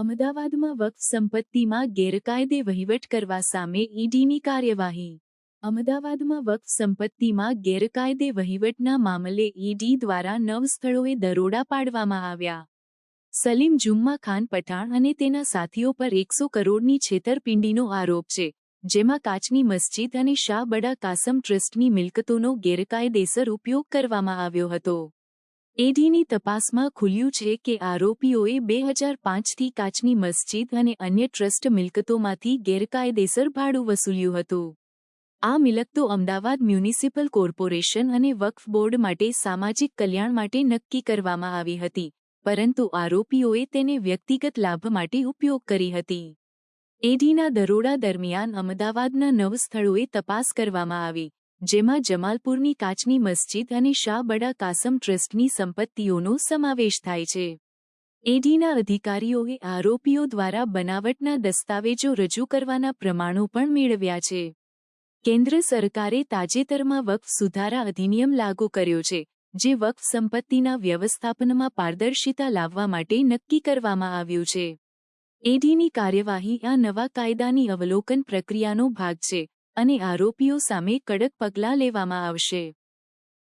અમદાવાદમાં વક્ફ સંપત્તિમાં ગેરકાયદે વહીવટ કરવા સામે ઈડીની કાર્યવાહી. અમદાવાદમાં વક્ફ સંપત્તિમાં ગેરકાયદે વહીવટના મામલે ઈડી દ્વારા 9 સ્થળોએ દરોડા પાડવામાં આવ્યા. સલીમ જુમ્મા ખાન પઠાણ અને તેના સાથીઓ પર 100 કરોડની છેતરપિંડીનો આરોપ છે, જેમાં કાચની મસ્જિદ અને શાહ બડા કાસમ ટ્રસ્ટની મિલકતોનો ગેરકાયદેસર ઉપયોગ કરવામાં આવ્યો હતો. ઈડીની તપાસમાં ખુલ્યું છે કે આરોપીઓએ 2005થી કાચની મસ્જિદ અને અન્ય ટ્રસ્ટ મિલકતોમાંથી ગેરકાયદેસર ભાડું વસૂલ્યું હતું. આ મિલકતો અમદાવાદ મ્યુનિસિપલ કોર્પોરેશન અને વક્ફ બોર્ડ માટે સામાજિક કલ્યાણ માટે નક્કી કરવામાં આવી હતી, પરંતુ આરોપીઓએ તેને વ્યક્તિગત લાભ માટે ઉપયોગ કરી હતી. ઈડીના દરોડા દરમિયાન અમદાવાદના 9 સ્થળોએ તપાસ કરવામાં આવી, જેમાં જમાલપુરની કાચની મસ્જિદ અને શાહ બડા કાસમ ટ્રસ્ટની સંપત્તિઓનો સમાવેશ થાય છે. ઈડીના અધિકારીઓએ આરોપીઓ દ્વારા બનાવટના દસ્તાવેજો રજૂ કરવાના પ્રમાણો પણ મેળવ્યા છે. કેન્દ્ર સરકારે તાજેતરમાં વક્ફ સુધારા અધિનિયમ લાગુ કર્યો છે, જે વક્ફ સંપત્તિના વ્યવસ્થાપનમાં પારદર્શિતા લાવવા માટે નક્કી કરવામાં આવ્યું છે. ઈડીની કાર્યવાહી આ નવા કાયદાની અવલોકન પ્રક્રિયાનો ભાગ છે, અને આરોપીઓ સામે કડક પગલાં લેવામાં આવશે.